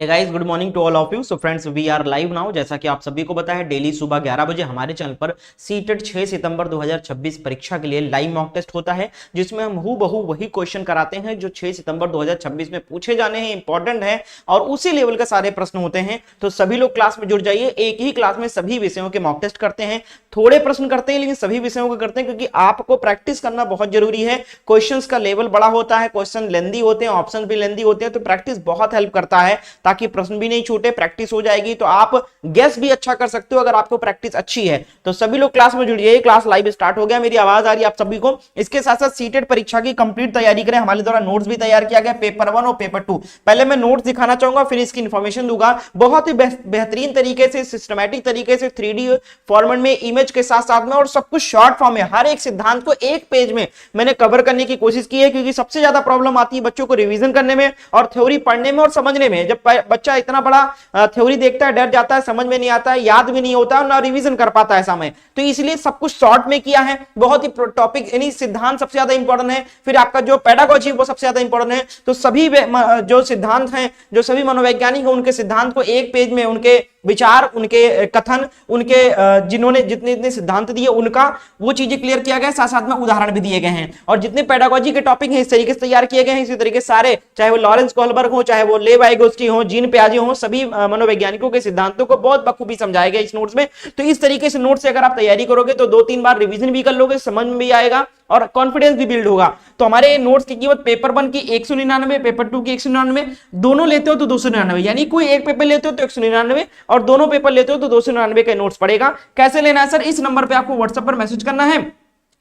Guys, good morning to all of you. So friends, we are live now. जैसा कि आप सभी को पता है, डेली सुबह 11 बजे हमारे चैनल पर सीटेट 6 सितंबर 2026 परीक्षा के लिए लाइव मॉक टेस्ट होता है, जिसमें हम हूबहू वही क्वेश्चन कराते हैं जो 6 सितंबर 2026 में पूछे जाने हैं, इंपॉर्टेंट है और उसी लेवल के सारे प्रश्न होते हैं। तो सभी लोग क्लास में जुड़ जाइए। एक ही क्लास में सभी विषयों के मॉक टेस्ट करते हैं, थोड़े प्रश्न करते हैं लेकिन सभी विषयों को करते हैं, क्योंकि आपको प्रैक्टिस करना बहुत जरूरी है। क्वेश्चंस का लेवल बड़ा होता है, क्वेश्चन लेंदी होते हैं, ऑप्शन भी लेंदी होते हैं, तो प्रैक्टिस बहुत हेल्प करता है ताकि प्रश्न भी नहीं छूटे। प्रैक्टिस हो जाएगी तो आप गेस भी अच्छा कर सकते हो अगर आपको प्रैक्टिस अच्छी है। तो सभी लोग क्लास में जुड़िए। क्लास लाइव स्टार्ट हो गया। मेरी आवाज आ रही है आप सभी को? इसके साथ साथ सीटेट परीक्षा की कंप्लीट तैयारी करें। हमारे द्वारा नोट्स भी तैयार किया गया, पेपर 1 और पेपर 2। पहले मैं नोट्स दिखाना चाहूंगा, फिर इसकी इंफॉर्मेशन दूंगा। बहुत ही बेहतरीन तरीके से, सिस्टमैटिक तरीके से 3D फॉर्मेट में, इमेज के साथ साथ में, और सब कुछ शॉर्ट फॉर्म में, हर एक सिद्धांत को एक पेज में मैंने कवर करने की कोशिश की है, क्योंकि सबसे ज्यादा प्रॉब्लम आती है बच्चों को रिवीजन करने में और थ्योरी पढ़ने में और समझने में। जब बच्चा इतना बड़ा थ्योरी देखता है, डर जाता है, समझ में नहीं आता है, याद भी नहीं होता है, ना रिवीजन कर पाता है समय। तो इसलिए सब कुछ शॉर्ट में किया है। बहुत ही टॉपिक यानी सिद्धांत सबसे ज्यादा इंपॉर्टेंट है, फिर आपका जो पेडागोजी वो सबसे ज्यादा इंपॉर्टेंट है। तो सभी जो सिद्धांत हैं, जो सभी मनोवैज्ञानिक हैं, उनके सिद्धांत को एक पेज में, उनके विचार, उनके कथन, उनके जिन्होंने जितने जितने सिद्धांत दिए उनका वो चीजें क्लियर किया गया है, साथ साथ में उदाहरण भी दिए गए हैं। और जितने पेडागोजी के टॉपिक हैं इस तरीके से तैयार किए गए हैं, इसी तरीके सारे, चाहे वो लॉरेंस कोहलबर्ग हो, चाहे वो ले वाइगोस्की हो, जीन पियाजे हो, सभी मनोवैज्ञानिकों के सिद्धांतों को बहुत बखूबी समझाया गया इस नोट्स में। तो इस तरीके से नोट से अगर आप तैयारी करोगे तो 2-3 बार रिवीजन भी कर लोगे, समझ में भी आएगा और कॉन्फिडेंस भी बिल्ड होगा। तो हमारे नोट्स की कीमत पेपर 1 की 199, पेपर 2 की 199, दोनों लेते हो तो 299, यानी कोई एक पेपर लेते हो तो 199 और दोनों पेपर लेते हो तो 299 का नोट्स पड़ेगा। कैसे लेना है सर? इस नंबर पे आपको व्हाट्सएप पर मैसेज करना है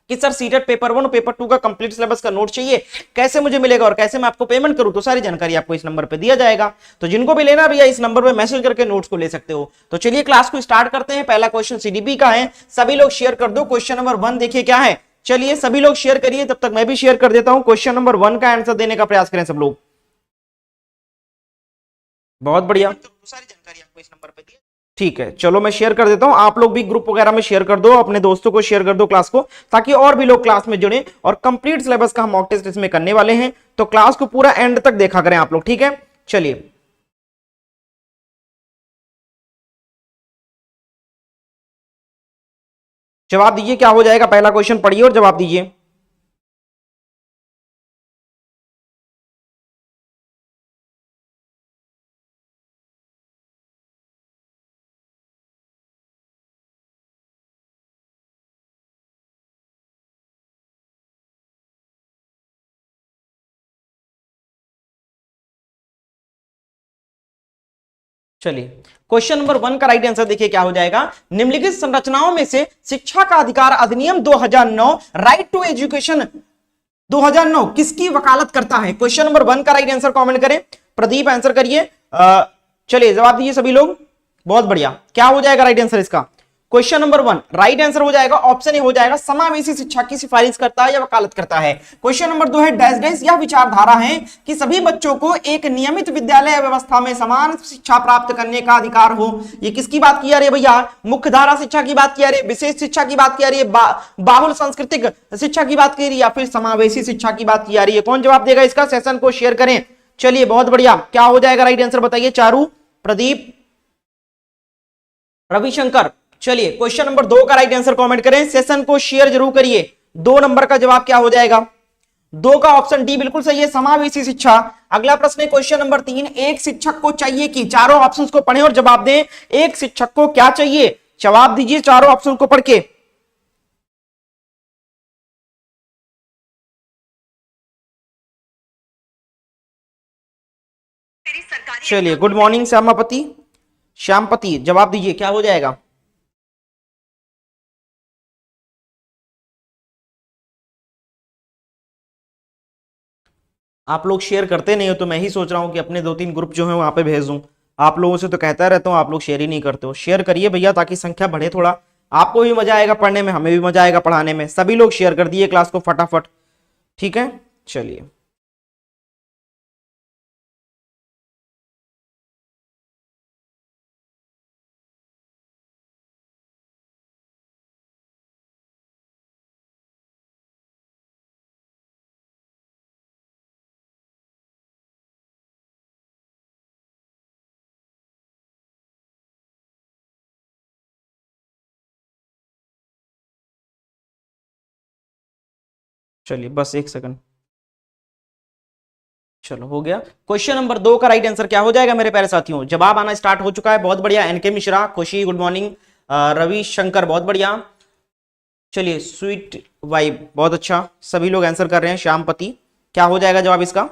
कि सर सीटेट पेपर 1 और पेपर 2 का कंप्लीट सिलेबस का नोट चाहिए, कैसे मुझे मिलेगा और कैसे मैं आपको पेमेंट करूं, तो सारी जानकारी आपको इस नंबर पे दिया जाएगा। तो जिनको भी लेना भैया, इस नंबर पे मैसेज करके नोट्स को ले सकते हो। तो चलिए क्लास को स्टार्ट करते हैं। पहला क्वेश्चन सीडीपी का है, सभी लोग शेयर कर दो। क्वेश्चन नंबर 1 देखिए क्या है। चलिए सभी लोग शेयर करिए, तब तक मैं भी शेयर कर देता हूं। क्वेश्चन नंबर 1 का आंसर देने का प्रयास करें सब लोग। बहुत बढ़िया, तो सारी जानकारी आपको इस नंबर पे दी है। ठीक है, चलो मैं शेयर कर देता हूं। आप लोग भी ग्रुप वगैरह में शेयर कर दो, अपने दोस्तों को शेयर कर दो क्लास को, ताकि और भी लोग क्लास में जुड़े। और कंप्लीट सिलेबस का हम मॉक टेस्ट इसमें करने वाले हैं, तो क्लास को पूरा एंड तक देखा करें आप लोग, ठीक है? चलिए जवाब दीजिए, क्या हो जाएगा? पहला क्वेश्चन पढ़िए और जवाब दीजिए। चलिए क्वेश्चन नंबर 1 का राइट आंसर देखिए क्या हो जाएगा। निम्नलिखित संरचनाओं में से शिक्षा का अधिकार अधिनियम 2009, राइट टू एजुकेशन 2009 किसकी वकालत करता है? क्वेश्चन नंबर 1 का राइट आंसर कमेंट करें। प्रदीप आंसर करिए। चलिए जवाब दीजिए सभी लोग। बहुत बढ़िया, क्या हो जाएगा राइट आंसर इसका? क्वेश्चन नंबर 1 राइट आंसर हो जाएगा, ऑप्शन ए हो जाएगा, समावेशी शिक्षा की सिफारिश करता है या वकालत करता है। क्वेश्चन नंबर 2 है डैश डैश, यह विचारधारा है कि सभी बच्चों को एक नियमित विद्यालय व्यवस्था में समान शिक्षा प्राप्त करने का अधिकार हो। ये किसकी बात की जा रही है भैया? मुख्य धारा शिक्षा की बात की जा रही है, विशेष शिक्षा की बात की जा रही है, बाहुल सांस्कृतिक शिक्षा की बात की रही है, या फिर समावेशी शिक्षा की बात की जा रही है? कौन जवाब देगा इसका? सेशन को शेयर करें। चलिए बहुत बढ़िया, क्या हो जाएगा राइट आंसर बताइए? चारू, प्रदीप, रविशंकर। चलिए क्वेश्चन नंबर 2 का राइट आंसर कमेंट करें, सेशन को शेयर जरूर करिए। 2 नंबर का जवाब क्या हो जाएगा? 2 का ऑप्शन डी बिल्कुल सही है, समावेशी शिक्षा। अगला प्रश्न है क्वेश्चन नंबर 3, एक शिक्षक को चाहिए कि, चारों ऑप्शंस को पढ़ें और जवाब दें। एक शिक्षक को क्या चाहिए? जवाब दीजिए चारों ऑप्शन को पढ़ के। चलिए गुड मॉर्निंग श्यामापति, श्यामपति, जवाब दीजिए क्या हो जाएगा? आप लोग शेयर करते नहीं हो, तो मैं ही सोच रहा हूं कि अपने 2-3 ग्रुप जो है वहां पे भेज दूं। आप लोगों से तो कहता रहता हूं, आप लोग शेयर ही नहीं करते हो। शेयर करिए भैया, ताकि संख्या बढ़े थोड़ा। आपको भी मजा आएगा पढ़ने में, हमें भी मजा आएगा पढ़ाने में। सभी लोग शेयर कर दिए क्लास को फटाफट, ठीक है? चलिए चलिए बस एक सेकंड, चलो हो गया। क्वेश्चन नंबर 2 का राइट आंसर क्या हो जाएगा मेरे प्यारे साथियों? जवाब आना स्टार्ट हो चुका है, बहुत बढ़िया। एनके मिश्रा, खुशी गुड मॉर्निंग, रवि शंकर बहुत बढ़िया। चलिए स्वीट वाइब बहुत अच्छा, सभी लोग आंसर कर रहे हैं। श्यामपति, क्या हो जाएगा जवाब इसका?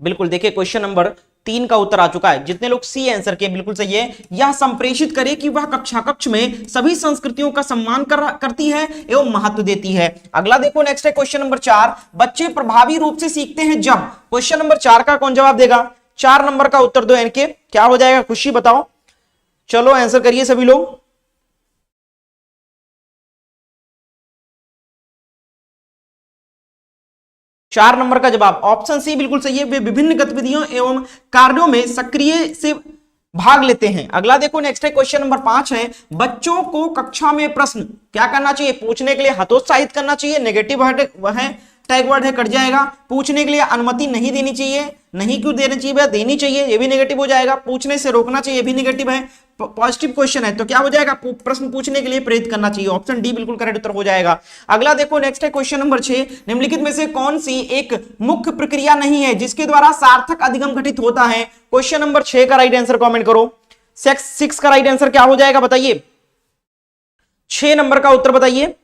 बिल्कुल देखिए क्वेश्चन नंबर 3 का उत्तर आ चुका है। जितने लोग सी आंसर किए बिल्कुल सही है। यह संप्रेषित करे कि वह कक्षा कक्ष में सभी संस्कृतियों का सम्मान करती है एवं महत्व देती है। अगला देखो नेक्स्ट है क्वेश्चन नंबर 4, बच्चे प्रभावी रूप से सीखते हैं जब। क्वेश्चन नंबर 4 का कौन जवाब देगा? 4 नंबर का उत्तर दो इनके, क्या हो जाएगा? खुशी बताओ, चलो आंसर करिए सभी लोग। चार नंबर का जवाब ऑप्शन सी बिल्कुल सही है। वे विभिन्न गतिविधियों एवं कार्यों में सक्रिय से भाग लेते हैं। अगला देखो नेक्स्ट है क्वेश्चन नंबर 5 है, बच्चों को कक्षा में प्रश्न क्या करना चाहिए? पूछने के लिए हतोत्साहित करना चाहिए, नेगेटिव है, टैग वर्ड है, कट जाएगा। पूछने के लिए अनुमति नहीं देनी चाहिए, नहीं क्यों देनी चाहिए भैया? देनी चाहिए, ये भी नेगेटिव हो जाएगा। पूछने से रोकना चाहिए, ये भी नेगेटिव है। पॉजिटिव क्वेश्चन है तो क्या हो जाएगा? प्रश्न पूछने के लिए प्रेरित करना चाहिए। ऑप्शन डी बिल्कुल करेक्ट उत्तर हो जाएगा। अगला देखो नेक्स्ट है क्वेश्चन नंबर 6, निम्नलिखित में से कौन सी एक मुख्य प्रक्रिया नहीं है जिसके द्वारा सार्थक अधिगम घटित होता है? क्वेश्चन नंबर 6 का राइट आंसर कमेंट करो। 6 का राइट आंसर क्या हो जाएगा बताइए? 6 नंबर का उत्तर बताइए।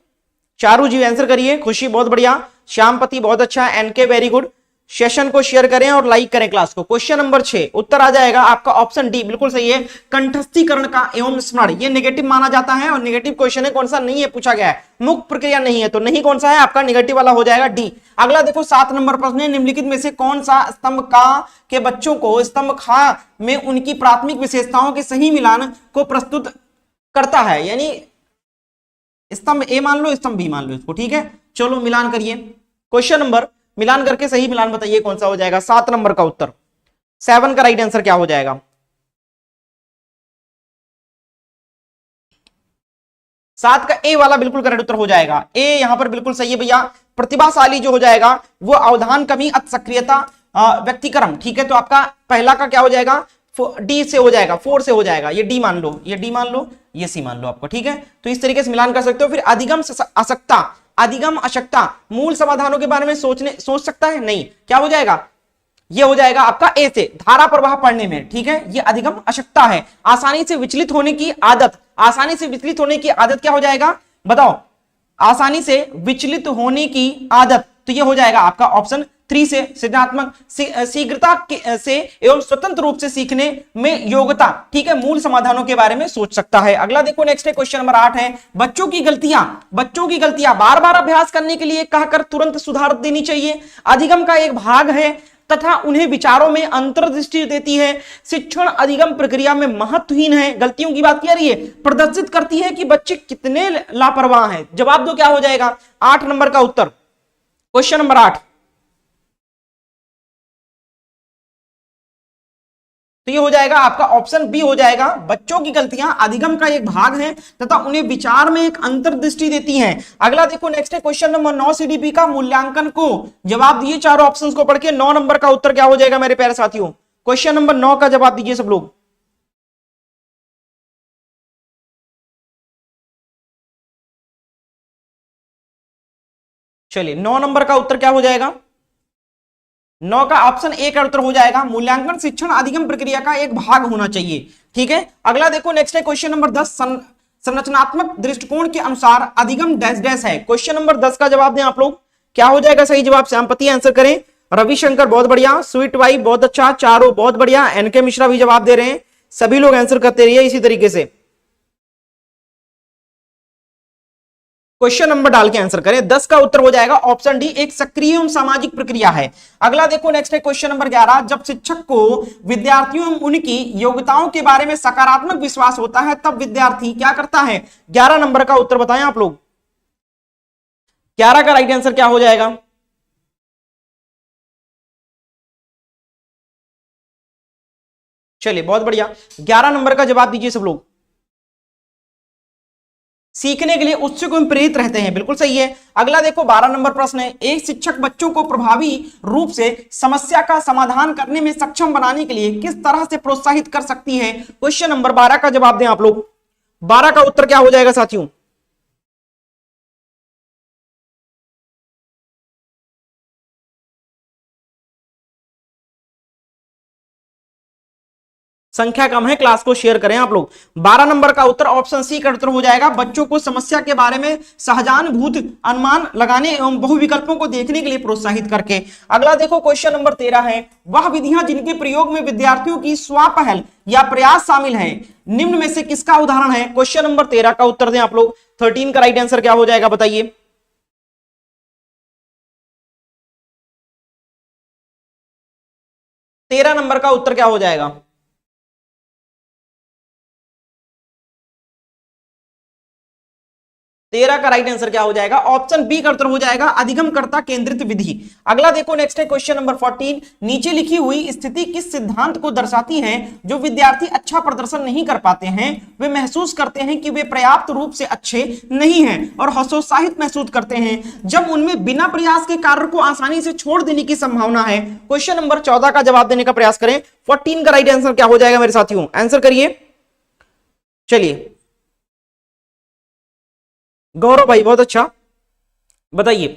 चारू जी आंसर करिए। खुशी बहुत बढ़िया, श्यामपति बहुत अच्छा, एनके वेरी गुड। सेशन को शेयर करें और लाइक करें क्लास को। क्वेश्चन नंबर 6 उत्तर आ जाएगा आपका ऑप्शन डी बिल्कुल सही है, कंठस्थीकरण का एवं स्मरण। ये नेगेटिव माना जाता है और नेगेटिव क्वेश्चन है, कौन सा नहीं है पूछा गया है, मुख्य प्रक्रिया नहीं है, तो नहीं कौन सा है आपका? नेगेटिव वाला हो जाएगा डी। अगला देखो 7 नंबर प्रश्न है, निम्नलिखित में से कौन सा स्तंभ का के बच्चों को स्तंभ खा में उनकी प्राथमिक विशेषताओं के सही मिलान को प्रस्तुत करता है? यानी स्तंभ ए मान लो, स्तंभ बी मान लो इसको, ठीक है। चलो मिलान करिए, क्वेश्चन नंबर मिलान करके सही मिलान बताइए कौन सा हो जाएगा? 7 नंबर का उत्तर, 7 का राइट आंसर क्या हो जाएगा? 7 का ए वाला बिल्कुल करेक्ट उत्तर हो जाएगा। ए यहां पर बिल्कुल सही है भैया। प्रतिभाशाली जो हो जाएगा वो अवधान कमी, अति सक्रियता, व्यक्तिक्रम, ठीक है। तो आपका पहला का क्या हो जाएगा? डी से हो जाएगा, 4 से हो जाएगा। ये डी मान लो, ये डी मान लो, ये सी मान लो आपको, ठीक है। तो इस तरीके से मिलान कर सकते हो। फिर अधिगम अशक्ता, अधिगम अशक्ता मूल समाधानों के बारे में सोच सकता है? नहीं, क्या हो जाएगा? ये हो जाएगा आपका ए से, धारा प्रवाह पढ़ने में, ठीक है। ये अधिगम अशक्ता है। आसानी से विचलित होने की आदत, आसानी से विचलित होने की आदत क्या हो जाएगा बताओ? आसानी से विचलित होने की आदत, तो ये हो जाएगा आपका ऑप्शन 3 से, सृजनात्मक शीघ्रता से एवं स्वतंत्र रूप से सीखने में योग्यता, ठीक है। मूल समाधानों के बारे में सोच सकता है। अगला देखो नेक्स्ट है क्वेश्चन नंबर 8 है, बच्चों की गलतियां बार बार अभ्यास करने के लिए कहकर तुरंत सुधार देनी चाहिए, अधिगम का एक भाग है तथा उन्हें विचारों में अंतर्दृष्टि देती है, शिक्षण अधिगम प्रक्रिया में महत्वहीन है। गलतियों की बात कर रही है, प्रदर्शित करती है कि बच्चे कितने लापरवाह हैं। जवाब दो क्या हो जाएगा? 8 नंबर का उत्तर, क्वेश्चन नंबर 8, तो ये हो जाएगा आपका ऑप्शन बी हो जाएगा। बच्चों की गलतियां अधिगम का एक भाग है तथा उन्हें विचार में एक अंतर्दृष्टि देती हैं। अगला देखो नेक्स्ट है क्वेश्चन नंबर 9, सीडीपी का मूल्यांकन को जवाब दिए चारों ऑप्शंस को पढ़ के। 9 नंबर का उत्तर क्या हो जाएगा मेरे प्यारे साथियों? क्वेश्चन नंबर 9 का जवाब दीजिए सब लोग। चलिए 9 नंबर का उत्तर क्या हो जाएगा? 9 का ऑप्शन ए का उत्तर हो जाएगा, मूल्यांकन शिक्षण अधिगम प्रक्रिया का एक भाग होना चाहिए, ठीक है। अगला देखो नेक्स्ट है क्वेश्चन नंबर 10, संरचनात्मक दृष्टिकोण के अनुसार अधिगम डैश डैश है। क्वेश्चन नंबर 10 का जवाब दें आप लोग, क्या हो जाएगा सही जवाब? श्यामपति आंसर करें, रविशंकर बहुत बढ़िया, स्वीट वाई बहुत अच्छा, चारों बहुत बढ़िया, एनके मिश्रा भी जवाब दे रहे हैं। सभी लोग आंसर करते रहिए इसी तरीके से, क्वेश्चन नंबर डाल के आंसर करें। 10 का उत्तर हो जाएगा ऑप्शन डी, एक सक्रिय एवं सामाजिक प्रक्रिया है। अगला देखो नेक्स्ट है क्वेश्चन नंबर 11, जब शिक्षक को विद्यार्थियों एवं उनकी योग्यताओं के बारे में सकारात्मक विश्वास होता है तब विद्यार्थी क्या करता है? 11 नंबर का उत्तर बताएं आप लोग। 11 का राइट आंसर क्या हो जाएगा? चलिए बहुत बढ़िया, 11 नंबर का जवाब दीजिए सब लोग। सीखने के लिए उत्सुक एवं प्रेरित रहते हैं, बिल्कुल सही है। अगला देखो 12 नंबर प्रश्न है, एक शिक्षक बच्चों को प्रभावी रूप से समस्या का समाधान करने में सक्षम बनाने के लिए किस तरह से प्रोत्साहित कर सकती है? क्वेश्चन नंबर 12 का जवाब दें आप लोग। 12 का उत्तर क्या हो जाएगा साथियों? संख्या कम है, क्लास को शेयर करें आप लोग। 12 नंबर का उत्तर ऑप्शन सी का उत्तर हो जाएगा, बच्चों को समस्या के बारे में सहजानुभूत अनुमान लगाने एवं बहुविकल्पों को देखने के लिए प्रोत्साहित करके। अगला देखो क्वेश्चन नंबर 13 है, वह विधियां जिनके प्रयोग में विद्यार्थियों की स्वपहल या प्रयास शामिल है, निम्न में से किसका उदाहरण है? क्वेश्चन नंबर 13 का उत्तर दें आप लोग। 13 का राइट आंसर क्या हो जाएगा बताइए। 13 नंबर का उत्तर क्या हो जाएगा? 13 का राइट आंसर क्या हो जाएगा? ऑप्शन बी का उत्तर हो जाएगा अधिगमकर्ता केंद्रित विधि। अगला देखो नेक्स्ट है क्वेश्चन नंबर 14, नीचे लिखी हुई स्थिति किस सिद्धांत को दर्शाती है? जो विद्यार्थी अच्छा प्रदर्शन नहीं कर पाते हैं वे महसूस करते हैं कि वे पर्याप्त रूप से अच्छे नहीं हैं और हतोत्साहित महसूस करते हैं जब उनमें बिना प्रयास के कार्य को आसानी से छोड़ देने की संभावना है। क्वेश्चन नंबर 14 का जवाब देने का प्रयास करें। 14 का राइट आंसर क्या हो जाएगा मेरे साथियों? आंसर करिए। चलिए गौरव भाई बहुत अच्छा, बताइए।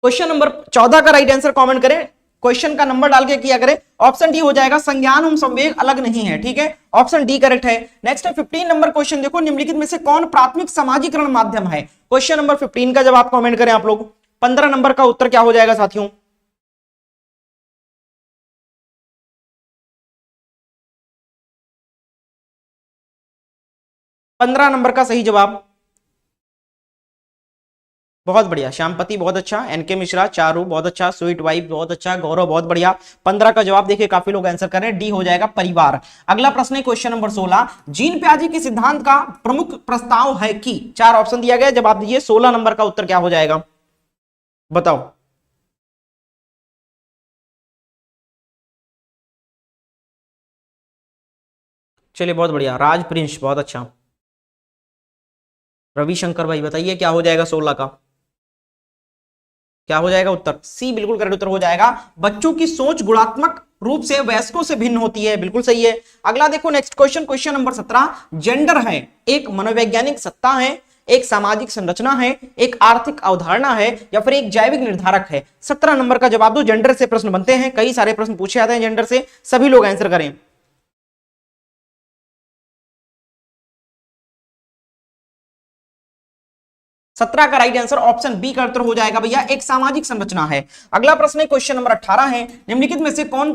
क्वेश्चन नंबर 14 का राइट आंसर कमेंट करें, क्वेश्चन का नंबर डाल के किया करें। ऑप्शन डी हो जाएगा, संज्ञान एवं संवेग अलग नहीं है, ठीक है, ऑप्शन डी करेक्ट है। नेक्स्ट है 15 नंबर क्वेश्चन, देखो निम्नलिखित में से कौन प्राथमिक सामाजिकरण माध्यम है? क्वेश्चन नंबर 15 का जवाब कमेंट करें आप लोग। 15 नंबर का उत्तर क्या हो जाएगा साथियों? 15 नंबर का सही जवाब, बहुत बढ़िया, श्यामपति बहुत अच्छा, एनके मिश्रा, चारू बहुत अच्छा, स्वीट वाइफ बहुत अच्छा, गौरव बहुत बढ़िया। 15 का जवाब देखिए काफी लोग आंसर कर रहे हैं, डी हो जाएगा परिवार। अगला प्रश्न है क्वेश्चन नंबर 16, जीन प्याजे के सिद्धांत का प्रमुख प्रस्ताव है कि? चार ऑप्शन दिया गया, जवाब दीजिए। 16 नंबर का उत्तर क्या हो जाएगा बताओ। चलिए बहुत बढ़िया, राज प्रिंस बहुत अच्छा। रविशंकर भाई बताइए क्या हो जाएगा 16 का? क्या हो जाएगा उत्तर? सी बिल्कुल करेक्ट उत्तर हो जाएगा, बच्चों की सोच गुणात्मक रूप से वयस्कों से भिन्न होती है, बिल्कुल सही है। अगला देखो next question, question number 17, gender है एक मनोवैज्ञानिक सत्ता है, एक सामाजिक संरचना है, एक आर्थिक अवधारणा है, या फिर एक जैविक निर्धारक है? 17 नंबर का जवाब दो। जेंडर से प्रश्न बनते हैं, कई सारे प्रश्न पूछे जाते हैं जेंडर से, सभी लोग आंसर करें। 17 का राइट आंसर ऑप्शन बी का उत्तर हो जाएगा भैया, एक सामाजिक संरचना है। अगला प्रश्न है क्वेश्चन नंबर 18 है, निम्नलिखित में से कौन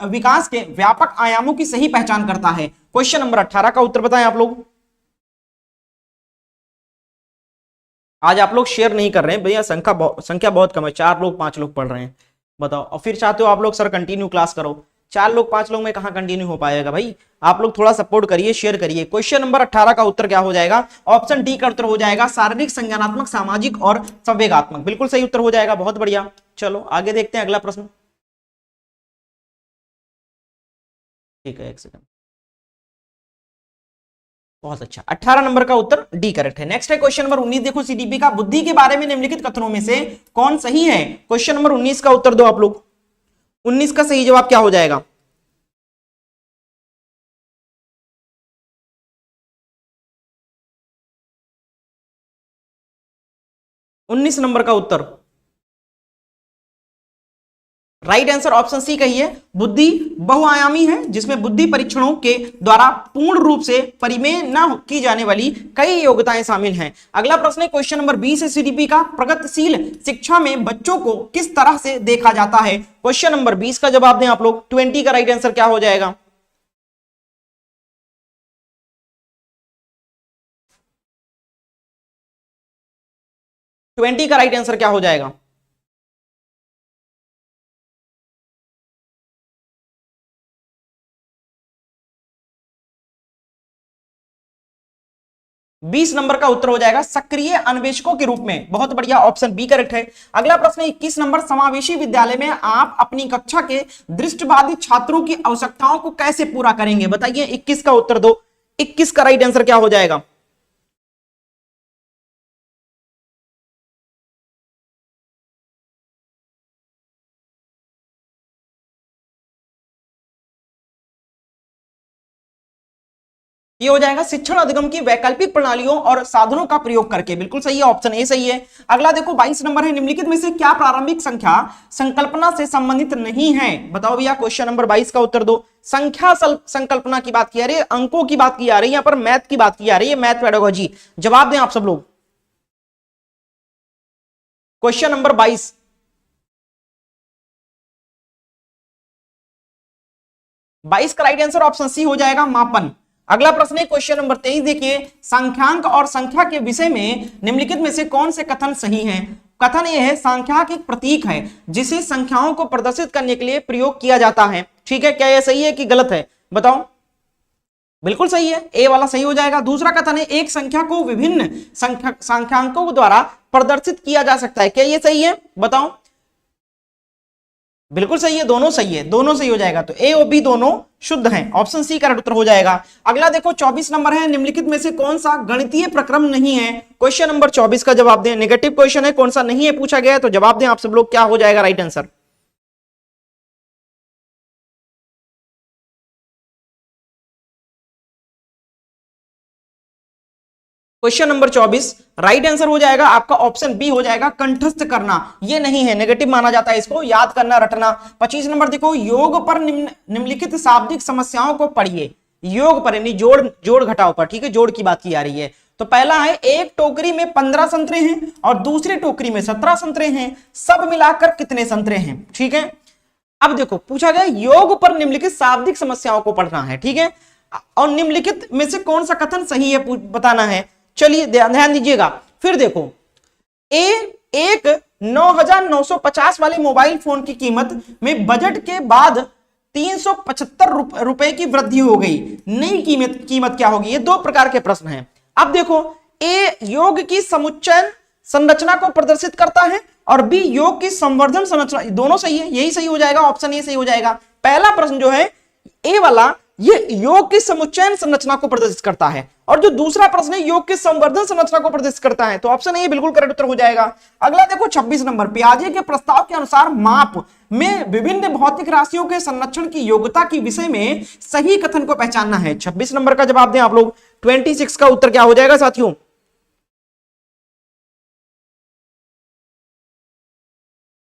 विकास के व्यापक आयामों की सही पहचान करता है? क्वेश्चन नंबर 18 का उत्तर बताएं आप लोग। आज आप लोग शेयर नहीं कर रहे हैं भैया, संख्या बहुत कम है, 4 लोग 5 लोग पढ़ रहे हैं, बताओ। और फिर चाहते हो आप लोग सर कंटिन्यू क्लास करो, 4 लोग 5 लोग में कहां कंटिन्यू हो पाएगा भाई? आप लोग थोड़ा सपोर्ट करिए, शेयर करिए। क्वेश्चन नंबर 18 का उत्तर क्या हो जाएगा? ऑप्शन डी का उत्तर हो जाएगा, शारीरिक, संज्ञानात्मक, सामाजिक और संवेगात्मक, बिल्कुल सही उत्तर हो जाएगा, बहुत बढ़िया। चलो आगे देखते हैं अगला प्रश्न। ठीक है, एक सेकंड, बहुत अच्छा, 18 नंबर का उत्तर डी करेक्ट है। नेक्स्ट है क्वेश्चन नंबर 19, देखो सीडीपी का बुद्धि के बारे में निम्नलिखित कथनों में से कौन सही है? क्वेश्चन नंबर 19 का उत्तर दो आप लोग। 19 का सही जवाब क्या हो जाएगा? 19 नंबर का उत्तर राइट आंसर ऑप्शन सी कही है, बुद्धि बहुआयामी है जिसमें बुद्धि परीक्षणों के द्वारा पूर्ण रूप से परिमेय न की जाने वाली कई योग्यताएं शामिल हैं। अगला प्रश्न है क्वेश्चन नंबर 20 है, सीडीपी का प्रगतिशील शिक्षा में बच्चों को किस तरह से देखा जाता है? क्वेश्चन नंबर 20 का जवाब दें आप लोग। 20 का राइट आंसर क्या हो जाएगा? ट्वेंटी का राइट आंसर क्या हो जाएगा? 20 नंबर का उत्तर हो जाएगा सक्रिय अन्वेषकों के रूप में, बहुत बढ़िया, ऑप्शन बी करेक्ट है। अगला प्रश्न 21 नंबर, समावेशी विद्यालय में आप अपनी कक्षा के दृष्टिबाधित छात्रों की आवश्यकताओं को कैसे पूरा करेंगे? बताइए, 21 का उत्तर दो। 21 का राइट आंसर क्या हो जाएगा? ये हो जाएगा शिक्षण अधिगम की वैकल्पिक प्रणालियों और साधनों का प्रयोग करके, बिल्कुल सही है, ऑप्शन ए सही है। अगला देखो 22 नंबर है, निम्नलिखित में से क्या प्रारंभिक संख्या संकल्पना से संबंधित नहीं है? बताओ भैया, क्वेश्चन नंबर 22 का उत्तर दो। संख्या संकल्पना की बात की आ रही है, अंकों की बात की आ रही है, यहाँ पर मैथ की बात की आ रही है, मैथ पेडागोजी। जवाब दें आप सब लोग, क्वेश्चन नंबर 22। बाईस का राइट आंसर ऑप्शन सी हो जाएगा, मापन। अगला प्रश्न है क्वेश्चन नंबर 23, देखिए संख्यांक और संख्या के विषय में निम्नलिखित में से कौन से कथन सही हैं? कथन यह है, संख्याक एक प्रतीक है जिसे संख्याओं को प्रदर्शित करने के लिए प्रयोग किया जाता है। ठीक है, क्या यह सही है कि गलत है? बताओ। बिल्कुल सही है, ए वाला सही हो जाएगा। दूसरा कथन है, एक संख्या को विभिन्न संख्यांकों द्वारा प्रदर्शित किया जा सकता है। क्या यह सही है? बताओ। बिल्कुल सही है, दोनों सही है, दोनों सही हो जाएगा। तो ए और बी दोनों शुद्ध हैं, ऑप्शन सी करेक्ट उत्तर हो जाएगा। अगला देखो 24 नंबर है, निम्नलिखित में से कौन सा गणितीय प्रक्रम नहीं है? क्वेश्चन नंबर 24 का जवाब दें। नेगेटिव क्वेश्चन है, कौन सा नहीं है पूछा गया है, तो जवाब दें आप सब लोग, क्या हो जाएगा right answer? Question number 24 right answer हो जाएगा आपका ऑप्शन बी हो जाएगा, कंठस्थ करना। ये नहीं है, नेगेटिव माना जाता है इसको, याद करना, रटना। 25 नंबर देखो, योग पर निम्नलिखित शाब्दिक समस्याओं को पढ़िए। योग पर यानी जोड़ जोड़ घटाव पर, ठीक है, जोड़ की बात की आ रही है। तो पहला है, एक टोकरी में 15 संतरे हैं और दूसरी टोकरी में 17 संतरे हैं, सब मिलाकर कितने संतरे हैं? ठीक है, अब देखो पूछा गया योग पर निम्नलिखित शाब्दिक समस्याओं को पढ़ना है, ठीक है, और निम्नलिखित में से कौन सा कथन सही है बताना है। चलिए ध्यान दीजिएगा। फिर देखो, एक 9,950 वाले मोबाइल फोन की कीमत में बजट के बाद 375 रुपए की वृद्धि हो गई, नई कीमत क्या होगी? ये दो प्रकार के प्रश्न हैं। अब देखो, ए योग की समुच्चय संरचना को प्रदर्शित करता है और बी योग की संवर्धन संरचना, दोनों सही है, यही सही हो जाएगा, ऑप्शन ए सही हो जाएगा। पहला प्रश्न जो है ए वाला, ये योग की समुच्चयन संरचना को प्रदर्शित करता है, और जो दूसरा प्रश्न है योग की संवर्धन संरचना को प्रदर्शित करता है, तो ऑप्शन ए बिल्कुल करेक्ट उत्तर हो जाएगा। अगला देखो 26 नंबर, पियाजे के प्रस्ताव के अनुसार माप में विभिन्न भौतिक राशियों के संरक्षण की योग्यता के विषय में सही कथन को पहचानना है। 26 नंबर का जवाब दें आप लोग। 26 का उत्तर क्या हो जाएगा साथियों?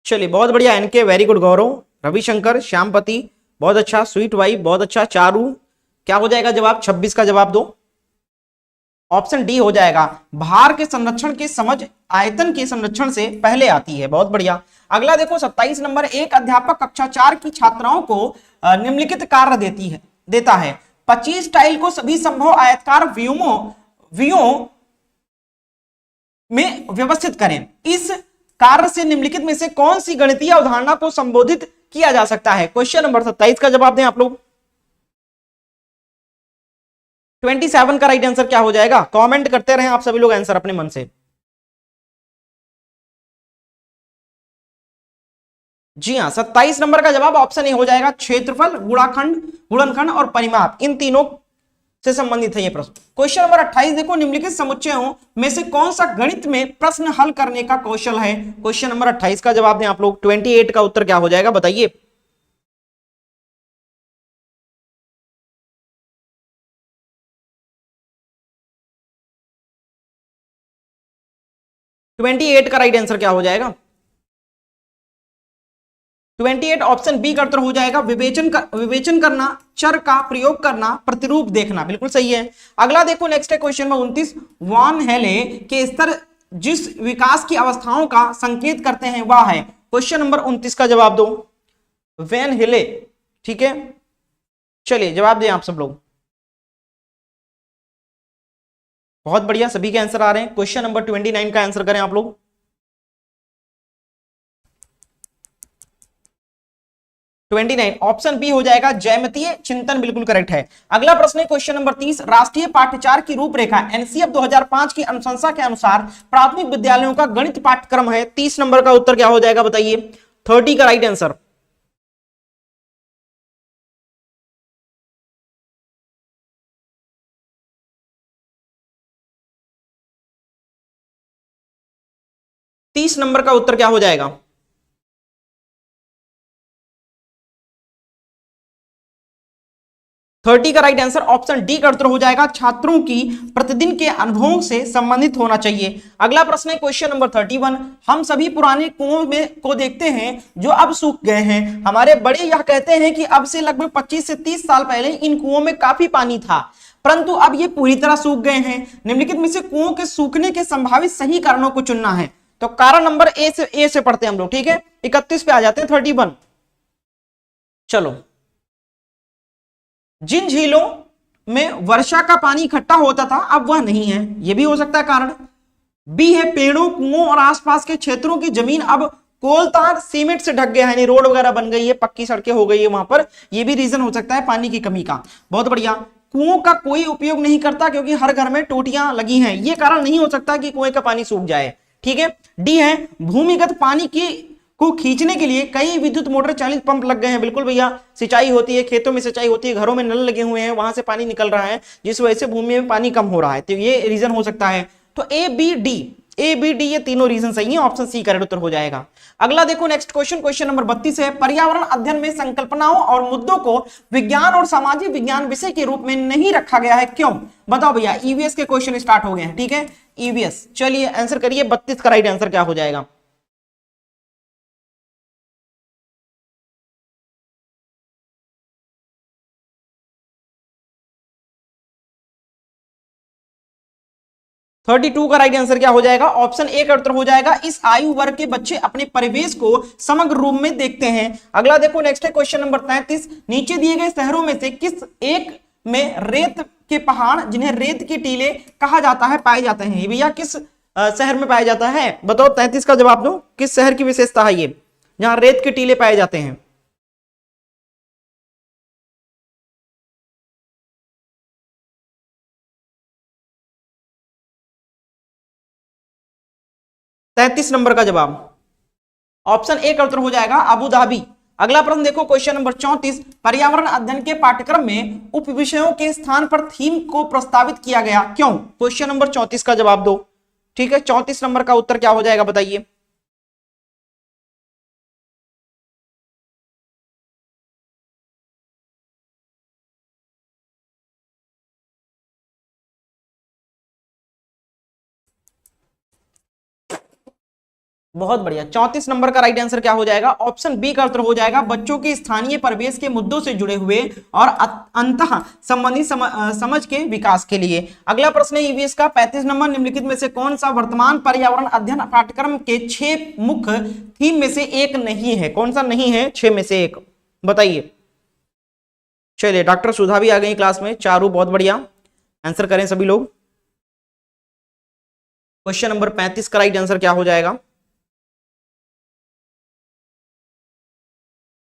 चलिए बहुत बढ़िया, एनके वेरी गुड, गौरव, रविशंकर, श्यामपति बहुत अच्छा, स्वीट वाई बहुत अच्छा, चारू, क्या हो जाएगा जवाब? 26 का जवाब दो, ऑप्शन डी हो जाएगा। भार के संरक्षण की समझ आयतन के संरक्षण से पहले आती है, बहुत बढ़िया। अगला देखो 27 नंबर, एक अध्यापक कक्षा 4 की छात्राओं को निम्नलिखित कार्य देता है, 25 टाइल को सभी संभव आयताकार व्यूहों में व्यवस्थित करें। इस कार्य से निम्नलिखित में से कौन सी गणितीय अवधारणा को संबोधित किया जा सकता है? क्वेश्चन नंबर 27 का जवाब दें आप लोग। 27 का राइट आंसर क्या हो जाएगा? कमेंट करते रहें आप सभी लोग आंसर अपने मन से। जी हाँ, 27 नंबर का जवाब ऑप्शन ए हो जाएगा, क्षेत्रफल, गुणनखंड और परिमाप, इन तीनों से संबंधित है ये प्रश्न। क्वेश्चन नंबर 28 देखो, निम्नलिखित समुच्चयों में से कौन सा गणित में प्रश्न हल करने का कौशल है? क्वेश्चन नंबर 28 का जवाब दें आप लोग। 28 का उत्तर क्या हो जाएगा बताइए? ट्वेंटी एट का राइट आंसर क्या हो जाएगा? 28 ऑप्शन बी का उत्तर हो जाएगा, विवेचन करना, चर का प्रयोग करना, प्रतिरूप देखना, बिल्कुल सही है। अगला देखो नेक्स्ट है क्वेश्चन नंबर 29, वान हेले के स्तर जिस विकास की अवस्थाओं का संकेत करते हैं वह है। क्वेश्चन नंबर 29 का जवाब दो, वैन हेले, ठीक है, चलिए जवाब दें आप सब लोग। बहुत बढ़िया, सभी के आंसर आ रहे हैं। क्वेश्चन नंबर 29 का आंसर करें आप लोग। 29 ऑप्शन बी हो जाएगा, ज्यामितीय चिंतन, बिल्कुल करेक्ट है। अगला प्रश्न है क्वेश्चन नंबर 30, राष्ट्रीय पाठ्यचर्या की रूपरेखा एनसीएफ 2005 की अनुशंसा के अनुसार प्राथमिक विद्यालयों का गणित पाठ्यक्रम है। 30 नंबर का उत्तर क्या हो जाएगा बताइए? 30 का राइट आंसर। तीस नंबर का उत्तर क्या हो जाएगा? 30 का राइट आंसर ऑप्शन डी का उत्तर हो जाएगा, छात्रों की प्रतिदिन के अनुभवों से संबंधित होना चाहिए। अगला प्रश्न है क्वेश्चन नंबर 31। हम सभी पुराने कुओं में को देखते हैं जो अब सूख गए हैं। हमारे बड़े यह कहते हैं कि अब से लगभग 25 से 30 साल पहले इन कुओं में काफी पानी था, परंतु अब ये पूरी तरह सूख गए हैं। निम्नलिखित में से कुओं के सूखने के संभावित सही कारणों को चुनना है। तो कारण नंबर ए से पढ़ते हैं हम लोग, ठीक है। 31 पे आ जाते हैं, 31। चलो, जिन झीलों में वर्षा का पानी इकट्ठा होता था अब वह नहीं है, यह भी हो सकता है कारण। बी है, पेड़ों, कुओं और आसपास के क्षेत्रों की जमीन अब कोलतार सीमेंट से ढक गया है, यानी रोड वगैरह बन गई है, पक्की सड़कें हो गई है वहां पर, यह भी रीजन हो सकता है पानी की कमी का। बहुत बढ़िया। कुओं का कोई उपयोग नहीं करता क्योंकि हर घर में टोटियां लगी हैं, यह कारण नहीं हो सकता कि कुएं का पानी सूख जाए, ठीक है। डी है, भूमिगत पानी की को खींचने के लिए कई विद्युत मोटर चालित पंप लग गए हैं। बिल्कुल भैया, सिंचाई होती है, खेतों में सिंचाई होती है, घरों में नल लगे हुए हैं, वहां से पानी निकल रहा है, जिस वजह से भूमि में पानी कम हो रहा है, तो ये रीजन हो सकता है। तो ए बी डी ये तीनों रीजन सही है, ऑप्शन सी करेक्ट उत्तर हो जाएगा। अगला देखो नेक्स्ट क्वेश्चन, क्वेश्चन नंबर 32 है, पर्यावरण अध्ययन में संकल्पनाओं और मुद्दों को विज्ञान और सामाजिक विज्ञान विषय के रूप में नहीं रखा गया है, क्यों? बताओ भैया, ईवीएस के क्वेश्चन स्टार्ट हो गए हैं, ठीक है, ईवीएस। चलिए आंसर करिए, 32 का राइट आंसर क्या हो जाएगा? 32 का राइट आंसर क्या हो जाएगा? ऑप्शन ए का उत्तर हो जाएगा, इस आयु वर्ग के बच्चे अपने परिवेश को समग्र रूप में देखते हैं। अगला देखो नेक्स्ट है क्वेश्चन नंबर 33। नीचे दिए गए शहरों में से किस एक में रेत के पहाड़, जिन्हें रेत की टीले कहा जाता है, पाए जाते हैं? भैया किस शहर में पाया जाता है? बताओ, 33 का जवाब दो, किस शहर की विशेषता है ये जहां रेत के टीले पाए जाते हैं? तैतीस नंबर का जवाब ऑप्शन ए का उत्तर हो जाएगा, अबू धाबी। अगला प्रश्न देखो क्वेश्चन नंबर 34। पर्यावरण अध्ययन के पाठ्यक्रम में उप विषयों के स्थान पर थीम को प्रस्तावित किया गया, क्यों? क्वेश्चन नंबर 34 का जवाब दो, ठीक है। 34 नंबर का उत्तर क्या हो जाएगा बताइए? बहुत बढ़िया, 34 नंबर का राइट आंसर क्या हो जाएगा? ऑप्शन बी का उत्तर हो जाएगा, बच्चों के स्थानीय परिवेश के मुद्दों से जुड़े हुए और अंतः संबंधित समझ के विकास के लिए। अगला प्रश्न है ईवीएस का 35 नंबर। निम्नलिखित में से कौन सा वर्तमान पर्यावरण अध्ययन पाठ्यक्रम के 6 मुख्य थीम में से एक नहीं है? कौन सा नहीं है 6 में से एक? बताइए। चलिए, डॉक्टर सुधा भी आ गई क्लास में, चारू बहुत बढ़िया, आंसर करें सभी लोग। क्वेश्चन नंबर 35 का राइट आंसर क्या हो जाएगा?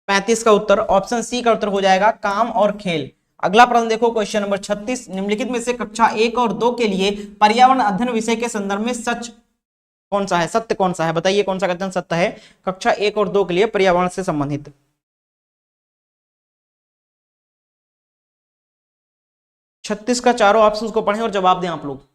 35 का उत्तर ऑप्शन सी का उत्तर हो जाएगा, काम और खेल। अगला प्रश्न देखो क्वेश्चन नंबर 36। निम्नलिखित में से कक्षा 1 और 2 के लिए पर्यावरण अध्ययन विषय के संदर्भ में सच कौन सा है, सत्य कौन सा है? बताइए कौन सा कथन सत्य है कक्षा 1 और 2 के लिए पर्यावरण से संबंधित? 36 का चारों ऑप्शंस को पढ़ें और जवाब दें आप लोग।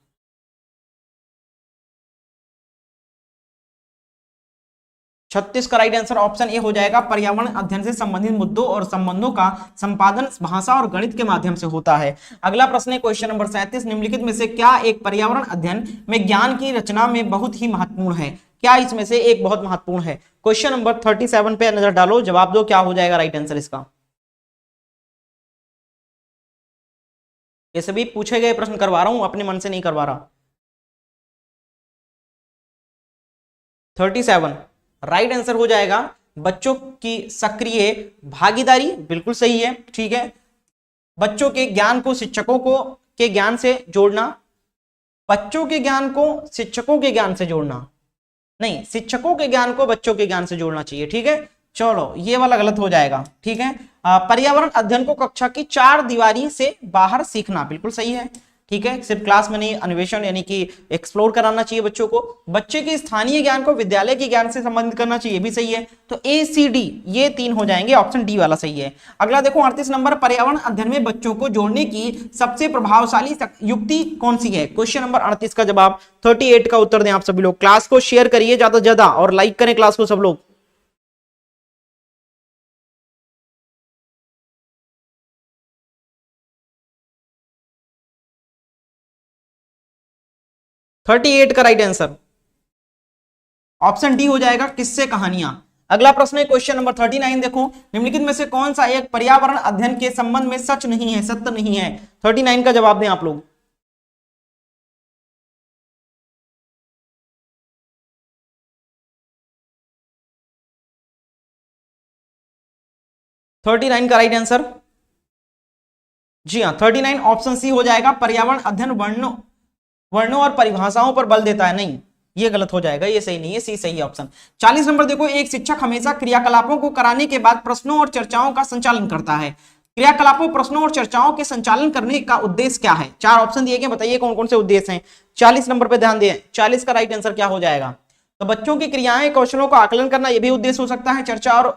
36 का राइट आंसर ऑप्शन ए हो जाएगा, पर्यावरण अध्ययन से संबंधित मुद्दों और संबंधों का संपादन भाषा और गणित के माध्यम से होता है। अगला प्रश्न है क्वेश्चन नंबर 37। निम्नलिखित में से क्या एक पर्यावरण अध्ययन में ज्ञान की रचना में बहुत ही महत्वपूर्ण है? क्या इसमें से एक बहुत महत्वपूर्ण है? क्वेश्चन नंबर 37 पे नजर डालो, जवाब दो, क्या हो जाएगा राइट आंसर इसका? ये सभी पूछे गए प्रश्न करवा रहा हूं, अपने मन से नहीं करवा रहा। 37 राइट आंसर हो जाएगा, बच्चों की सक्रिय भागीदारी। बिल्कुल सही है, ठीक है। बच्चों के ज्ञान को शिक्षकों को के ज्ञान से जोड़ना, बच्चों के ज्ञान को शिक्षकों के ज्ञान से जोड़ना, नहीं, शिक्षकों के ज्ञान को बच्चों के ज्ञान से जोड़ना चाहिए, ठीक है। चलो, ये वाला गलत हो जाएगा, ठीक है। पर्यावरण अध्ययन को कक्षा की 4 दीवारी से बाहर सीखना, बिल्कुल सही है, ठीक है। सिर्फ क्लास में नहीं, अन्वेषण यानी कि एक्सप्लोर कराना चाहिए बच्चों को। बच्चे के स्थानीय ज्ञान को विद्यालय के ज्ञान से संबंधित करना चाहिए, भी सही है। तो ए सी डी ये 3 हो जाएंगे, ऑप्शन डी वाला सही है। अगला देखो 38 नंबर। पर्यावरण अध्ययन में बच्चों को जोड़ने की सबसे प्रभावशाली युक्ति कौन सी है? क्वेश्चन नंबर 38 का जवाब 38 का उत्तर दें आप सभी लोग। क्लास को शेयर करिए ज्यादा से ज्यादा और लाइक करें क्लास को सब लोग। 38 का राइट आंसर ऑप्शन डी हो जाएगा, किससे कहानियां। अगला प्रश्न है क्वेश्चन नंबर 39, देखो निम्नलिखित में से कौन सा एक पर्यावरण अध्ययन के संबंध में सच नहीं है, सत्य नहीं है। 39 का जवाब दें आप लोग। थर्टी नाइन का राइट आंसर, जी हाँ 39 ऑप्शन सी हो जाएगा, पर्यावरण अध्ययन वर्णों और परिभाषाओं पर बल देता है। नहीं, ये गलत हो जाएगा, ये सही नहीं है, सी सही है ऑप्शन। 40 नंबर देखो, एक शिक्षक हमेशा क्रियाकलापों को कराने के बाद प्रश्नों और चर्चाओं का संचालन करता है। क्रियाकलापों, प्रश्नों और चर्चाओं के संचालन करने का उद्देश्य क्या है। 4 ऑप्शन दिए गए, बताइए कौन कौन से उद्देश्य हैं। 40 नंबर पे ध्यान दें, 40 का राइट आंसर क्या हो जाएगा। तो बच्चों की क्रियाएं कौशलों का आकलन करना, यह भी उद्देश्य हो सकता है चर्चा और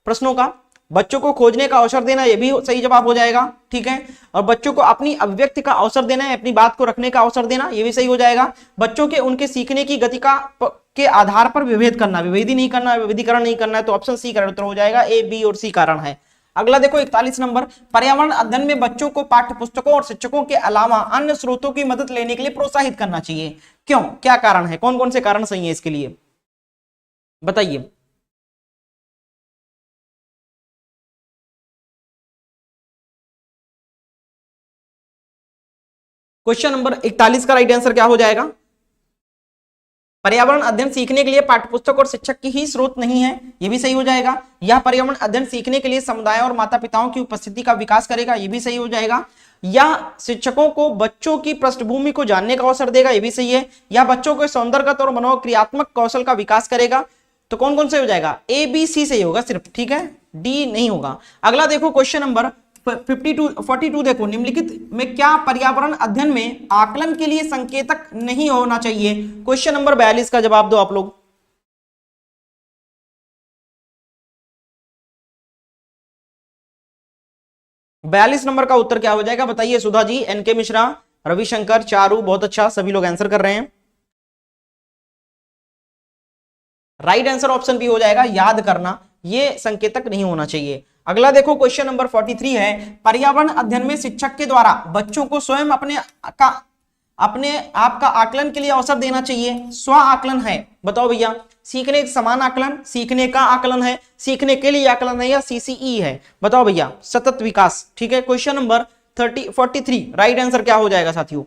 प्रश्नों का। बच्चों को खोजने का अवसर देना, यह भी सही जवाब हो जाएगा, ठीक है। और बच्चों को अपनी अभिव्यक्ति का अवसर देना है, अपनी बात को रखने का अवसर देना, यह भी सही हो जाएगा। बच्चों के उनके सीखने की गति के आधार पर विभेद करना, विभेदी नहीं करना, विभेदीकरण नहीं करना है, तो ऑप्शन सी का उत्तर हो जाएगा, ए बी और सी कारण है। अगला देखो 41 नंबर, पर्यावरण अध्ययन में बच्चों को पाठ्य पुस्तकों और शिक्षकों के अलावा अन्य स्रोतों की मदद लेने के लिए प्रोत्साहित करना चाहिए। क्यों, क्या कारण है, कौन कौन से कारण सही है इसके लिए, बताइए। क्वेश्चन नंबर 41 का राइट आंसर क्या हो जाएगा। पर्यावरण अध्ययन सीखने के लिए पाठ्यपुस्तक और शिक्षक की ही स्रोत नहीं है, यह भी सही हो जाएगा। यह पर्यावरण अध्ययन सीखने के लिए समुदाय और माता पिताओं की उपस्थिति का विकास करेगा, यह भी सही हो जाएगा। यह शिक्षकों को बच्चों की पृष्ठभूमि को जानने का अवसर देगा, यह भी सही है। यह बच्चों के सौंदर्यगत और मनोक्रियात्मक कौशल का विकास करेगा। तो कौन कौन से हो जाएगा, ए बी सी सही होगा सिर्फ, ठीक है, डी नहीं होगा। अगला देखो क्वेश्चन नंबर 42 देखो, निम्नलिखित में क्या पर्यावरण अध्ययन में आकलन के लिए संकेतक नहीं होना चाहिए। क्वेश्चन नंबर 42 का जवाब दो आप लोग। बयालीस नंबर का उत्तर क्या हो जाएगा, बताइए सुधा जी, एनके मिश्रा, रविशंकर, चारू, बहुत अच्छा, सभी लोग आंसर कर रहे हैं। राइट आंसर ऑप्शन बी हो जाएगा, याद करना, ये संकेतक नहीं होना चाहिए। अगला देखो क्वेश्चन नंबर 43 है, पर्यावरण अध्ययन में शिक्षक के द्वारा बच्चों को स्वयं अपने आप का आकलन के लिए अवसर देना चाहिए। स्व आकलन है, बताओ भैया, सीखने समान आकलन, सीखने का आकलन है, सीखने के लिए आकलन है, या सीसीई है, बताओ भैया, सतत विकास, ठीक है। क्वेश्चन नंबर 43 राइट आंसर क्या हो जाएगा साथियों।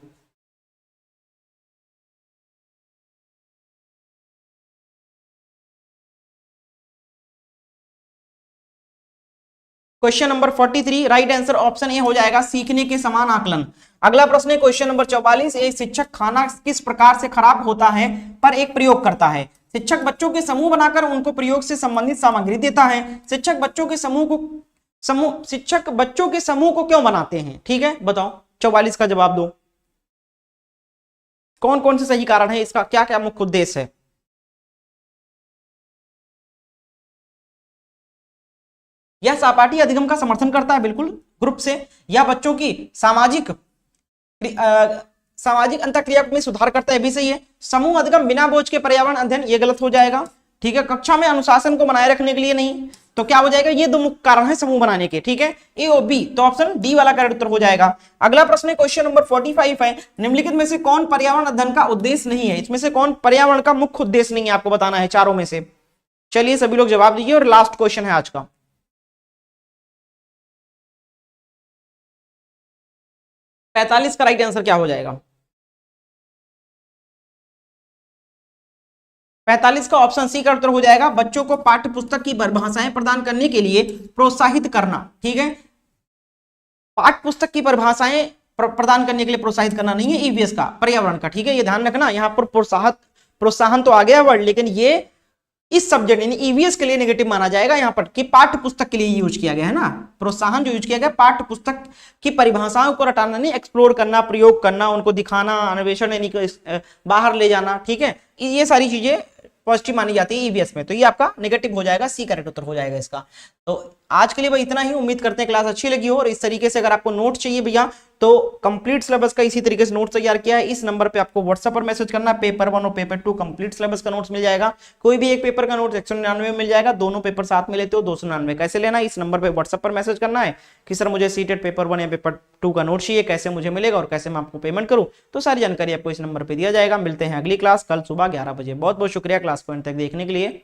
Question number 43 right answer option A हो जाएगा, सीखने के समान आकलन। अगला प्रश्न है क्वेश्चन नंबर 44, एक शिक्षक खाना किस प्रकार से खराब होता है पर एक प्रयोग करता है। शिक्षक बच्चों के समूह बनाकर उनको प्रयोग से संबंधित सामग्री देता है। शिक्षक बच्चों के समूह को क्यों बनाते हैं, ठीक है, बताओ 44 का जवाब दो। कौन कौन से सही कारण है, इसका क्या क्या मुख्य उद्देश्य है। यह सहपाठी अधिगम का समर्थन करता है, बिल्कुल ग्रुप से। यह बच्चों की सामाजिक अंतःक्रिया में सुधार करता है, भी सही है। समूह अधिगम बिना बोझ के पर्यावरण अध्ययन, ये गलत हो जाएगा, ठीक है। कक्षा में अनुशासन को बनाए रखने के लिए नहीं, तो क्या हो जाएगा, ये दो मुख्य कारण है समूह बनाने के, ठीक है, ए और बी, तो ऑप्शन डी वाला करेक्ट उत्तर हो जाएगा। अगला प्रश्न है क्वेश्चन नंबर 45 है, निम्नलिखित में से कौन पर्यावरण अध्ययन का उद्देश्य नहीं है। इसमें से कौन पर्यावरण का मुख्य उद्देश्य नहीं है, आपको बताना है चारों में से। चलिए सभी लोग जवाब दीजिए, और लास्ट क्वेश्चन है आज का। 45 का राइट आंसर क्या हो जाएगा। 45 का ऑप्शन सी का उत्तर हो जाएगा, बच्चों को पाठ्य पुस्तक की परिभाषाएं प्रदान करने के लिए प्रोत्साहित करना, ठीक है। पाठ्य पुस्तक की परिभाषाएं प्रदान करने के लिए प्रोत्साहित करना नहीं है, ईवीएस का, पर्यावरण का, ठीक है, ये ध्यान रखना। यहाँ पर प्रोत्साहन तो आ गया वर्ड, लेकिन ये इस सब्जेक्ट यानी ईवीएस के लिए नेगेटिव माना जाएगा यहाँ पर, कि पाठ्य पुस्तक के लिए यूज किया गया है ना। प्रोत्साहन जो यूज किया गया पाठ्य पुस्तक की परिभाषाओं को रटाना नहीं, एक्सप्लोर करना, प्रयोग करना, उनको दिखाना, अन्वेषण यानी बाहर ले जाना, ठीक है, ये सारी चीजें पॉजिटिव मानी जाती है ईवीएस में, तो ये आपका नेगेटिव हो जाएगा, सी करेक्ट उत्तर हो जाएगा इसका। तो आज के लिए भाई इतना ही, उम्मीद करते हैं क्लास अच्छी लगी हो। और इस तरीके से अगर आपको नोट चाहिए भैया, तो कंप्लीट सिलेबस का इसी तरीके से नोट्स तैयार किया है। इस नंबर पे आपको व्हाट्सएप पर मैसेज करना, पेपर 1 और पेपर 2 कंप्लीट सिलेबस का नोट्स मिल जाएगा। कोई भी एक पेपर का नोट 199 में मिल जाएगा, दोनों पेपर साथ में लेते हो 299। कैसे लेना, इस नंबर पे व्हाट्सएप पर मैसेज करना है कि सर मुझे सीटेट पेपर 1 या पेपर 2 का नोट चाहिए, कैसे मुझे मिलेगा और कैसे मैं आपको पेमेंट करूं, तो सारी जानकारी आपको इस नंबर पर दिया जाएगा। मिलते हैं अगली क्लास कल सुबह 11 बजे। बहुत बहुत शुक्रिया क्लास को अंत तक देखने के लिए।